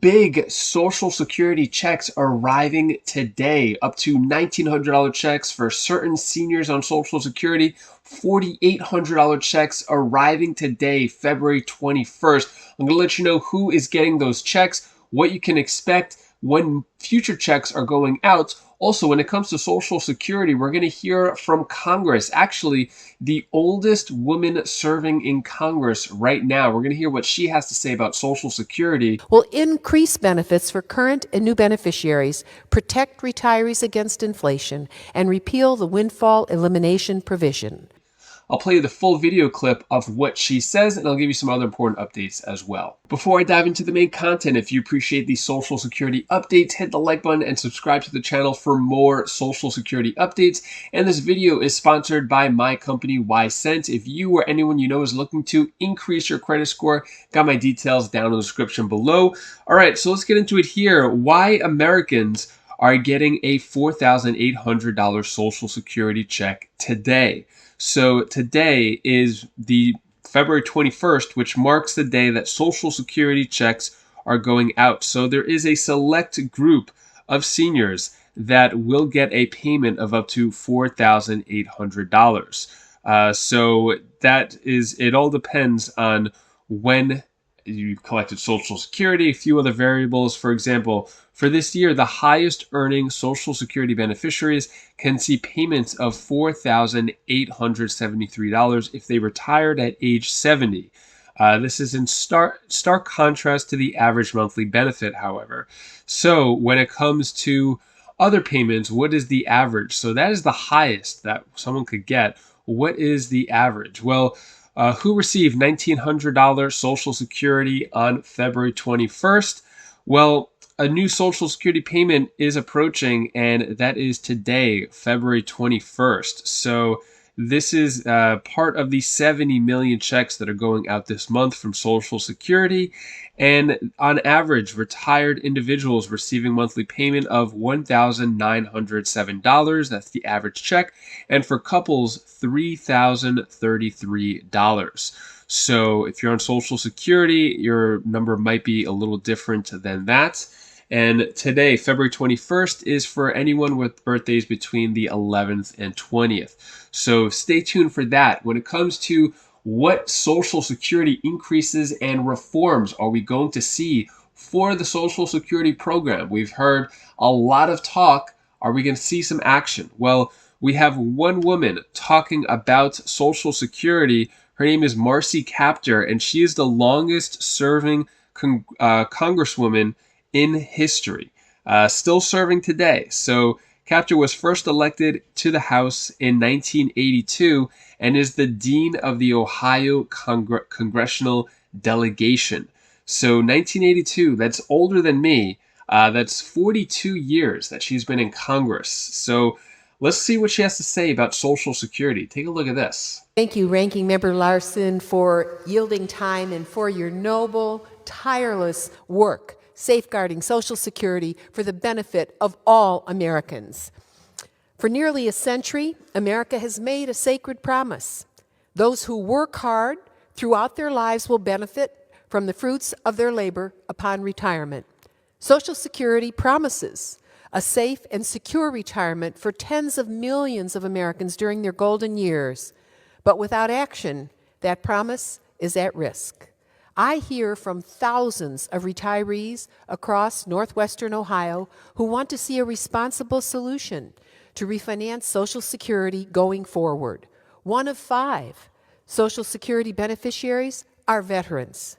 Big Social Security checks arriving today, up to $1,900 checks for certain seniors on Social Security, $4,800 checks arriving today, February 21st. I'm going to let you know who is getting those checks, what you can expect when future checks are going out. Also, when it comes to Social Security, we're going to hear from Congress. Actually, the oldest woman serving in Congress right now. We're going to hear what she has to say about Social Security. Will increase benefits for current and new beneficiaries, protect retirees against inflation, and repeal the windfall elimination provision. I'll play you the full video clip of what she says, and I'll give you some other important updates as well. Before I dive into the main content, if you appreciate these Social Security updates, hit the like button and subscribe to the channel for more Social Security updates. And this video is sponsored by my company, Y-Cent. If you or anyone you know is looking to increase your credit score, got my details down in the description below. All right, so let's get into it here. Why Americans are getting a $4,800 Social Security check today. So today is the February 21st, which marks the day that Social Security checks are going out. So there is a select group of seniors that will get a payment of up to $4,800. So that is, it all depends on when you collected Social Security, a few other variables. For example, for this year, the highest earning Social Security beneficiaries can see payments of $4,873 if they retired at age 70. This is in stark contrast to the average monthly benefit, however. So when it comes to other payments, what is the average? So that is the highest that someone could get. What is the average? Well, who received $1,900 Social Security on February 21st? Well, a new Social Security payment is approaching, and that is today, February 21st. So this is part of the 70 million checks that are going out this month from Social Security. And on average, retired individuals receiving monthly payment of $1,907. That's the average check. And for couples, $3,033. So if you're on Social Security, your number might be a little different than that. And today, February 21st, is for anyone with birthdays between the 11th and 20th. So stay tuned for that. When it comes to what Social Security increases and reforms are we going to see for the Social Security program? We've heard a lot of talk. Are we going to see some action? Well, we have one woman talking about Social Security. Her name is Marcy Kaptur, and she is the longest serving Congresswoman in history, still serving today. So Kaptur was first elected to the House in 1982 and is the Dean of the Ohio Congressional Delegation. So 1982, that's older than me. That's 42 years that she's been in Congress. So let's see what she has to say about Social Security. Take a look at this. Thank you, Ranking Member Larson, for yielding time and for your noble, tireless work safeguarding Social Security for the benefit of all Americans. For nearly a century, America has made a sacred promise. Those who work hard throughout their lives will benefit from the fruits of their labor upon retirement. Social Security promises a safe and secure retirement for tens of millions of Americans during their golden years. But without action, that promise is at risk. I hear from thousands of retirees across northwestern Ohio who want to see a responsible solution to refinance Social Security going forward. 1 of 5 Social Security beneficiaries are veterans.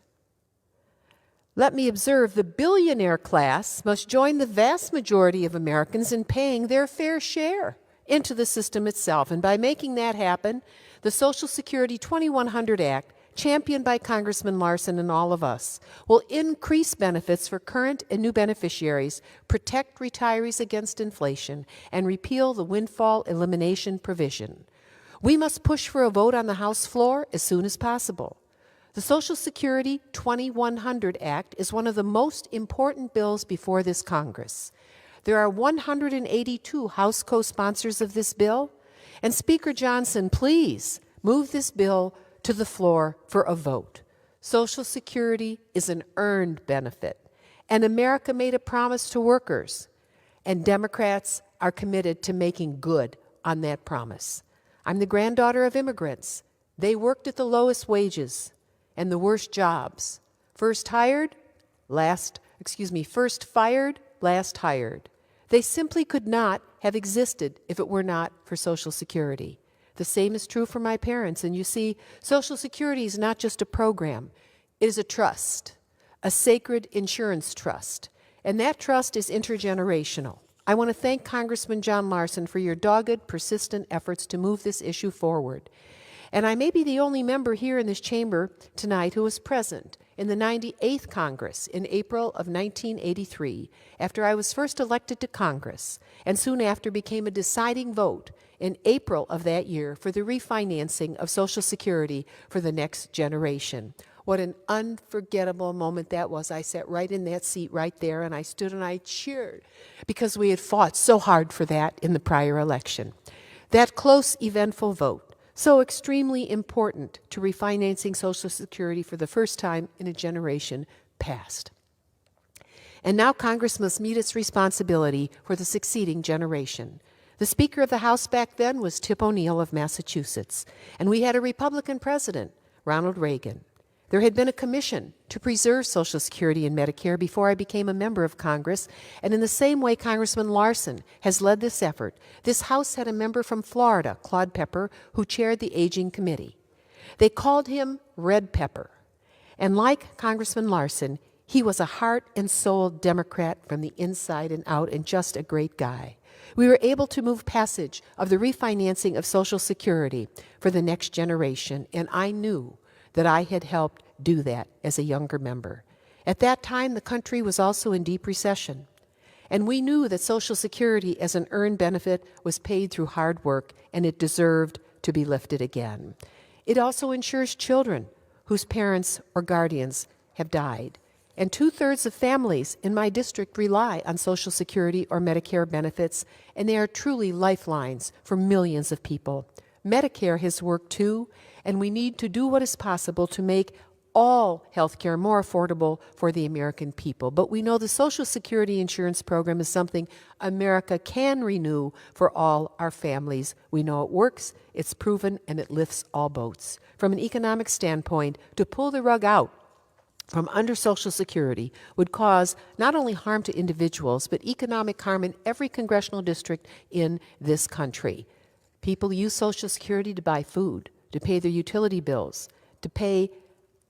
Let me observe, the billionaire class must join the vast majority of Americans in paying their fair share into the system itself. And by making that happen, the Social Security 2100 Act, championed by Congressman Larson and all of us, will increase benefits for current and new beneficiaries, protect retirees against inflation, and repeal the windfall elimination provision. We must push for a vote on the House floor as soon as possible. The Social Security 2100 Act is one of the most important bills before this Congress. There are 182 House co-sponsors of this bill, and Speaker Johnson, please move this bill to the floor for a vote. Social Security is an earned benefit, And America made a promise to workers, and Democrats are committed to making good on that promise. I'm the granddaughter of immigrants. They worked at the lowest wages and the worst jobs. First fired, last hired. They simply could not have existed if it were not for Social Security. The same is true for my parents. And you see, Social Security is not just a program. It is a trust, a sacred insurance trust. And that trust is intergenerational. I want to thank Congressman John Larson for your dogged, persistent efforts to move this issue forward. And I may be the only member here in this chamber tonight who was present in the 98th Congress in April of 1983, after I was first elected to Congress, and soon after became a deciding vote in April of that year for the refinancing of Social Security for the next generation. What an unforgettable moment that was. I sat right in that seat right there, and I stood and I cheered because we had fought so hard for that in the prior election. That close, eventful vote, so extremely important to refinancing Social Security for the first time in a generation, passed. And now Congress must meet its responsibility for the succeeding generation. The Speaker of the House back then was Tip O'Neill of Massachusetts, and we had a Republican president, Ronald Reagan. There had been a commission to preserve Social Security and Medicare before I became a member of Congress, and in the same way Congressman Larson has led this effort, this House had a member from Florida, Claude Pepper, who chaired the Aging Committee. They called him Red Pepper, and like Congressman Larson, he was a heart and soul Democrat from the inside and out, and just a great guy. We were able to move passage of the refinancing of Social Security for the next generation, and I knew that I had helped do that as a younger member. At that time, the country was also in deep recession, and we knew that Social Security as an earned benefit was paid through hard work, and it deserved to be lifted again. It also insures children whose parents or guardians have died, and 2/3 of families in my district rely on Social Security or Medicare benefits, and they are truly lifelines for millions of people. Medicare has worked too, and we need to do what is possible to make all health care more affordable for the American people. But we know the Social Security insurance program is something America can renew for all our families. We know it works, it's proven, and it lifts all boats. From an economic standpoint, to pull the rug out from under Social Security would cause not only harm to individuals, but economic harm in every congressional district in this country. People use Social Security to buy food, to pay their utility bills, to pay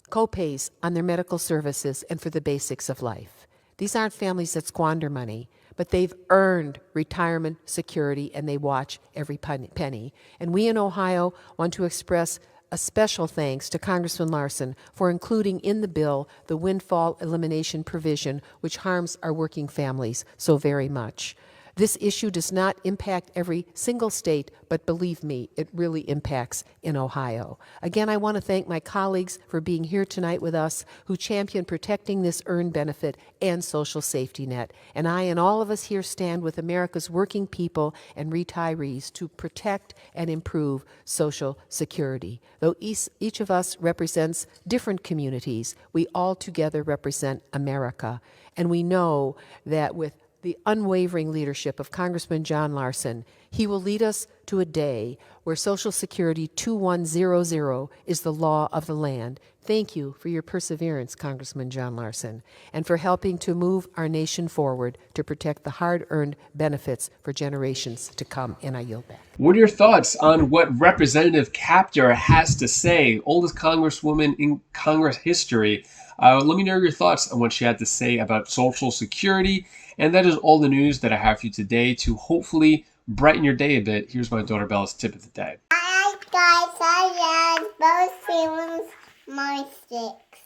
co-pays on their medical services, and for the basics of life. These aren't families that squander money, but they've earned retirement security, and they watch every penny. And we in Ohio want to express a special thanks to Congressman Larson for including in the bill the windfall elimination provision, which harms our working families so very much. This issue does not impact every single state, but believe me, it really impacts in Ohio. Again, I want to thank my colleagues for being here tonight with us who champion protecting this earned benefit and social safety net. And I and all of us here stand with America's working people and retirees to protect and improve Social Security. Though each of us represents different communities, we all together represent America. And we know that with the unwavering leadership of Congressman John Larson, he will lead us to a day where Social Security 2100 is the law of the land. Thank you for your perseverance, Congressman John Larson, and for helping to move our nation forward to protect the hard-earned benefits for generations to come. And I yield back. What are your thoughts on what Representative Capter has to say, oldest Congresswoman in Congress history? Let me know your thoughts on what she had to say about Social Security. And that is all the news that I have for you today to hopefully brighten your day a bit. Here's my daughter Bella's tip of the day. Hi guys, I am both feelings my sticks.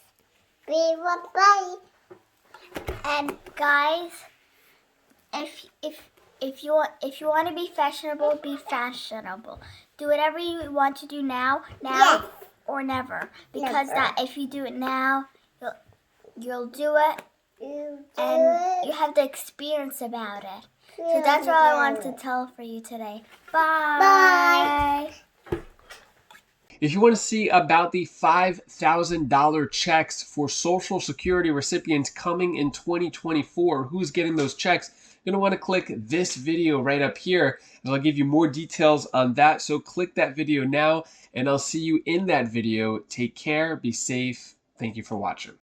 Be bye. And guys, if you want to be fashionable, be fashionable. Do whatever you want to do now, yes, or never. Because that if you do it now, you'll do it. And you have the experience about it. So that's all I wanted to tell for you today. Bye. Bye. If you want to see about the $5,000 checks for Social Security recipients coming in 2024, who's getting those checks, you're going to want to click this video right up here, and I'll give you more details on that. So click that video now, and I'll see you in that video. Take care, be safe. Thank you for watching.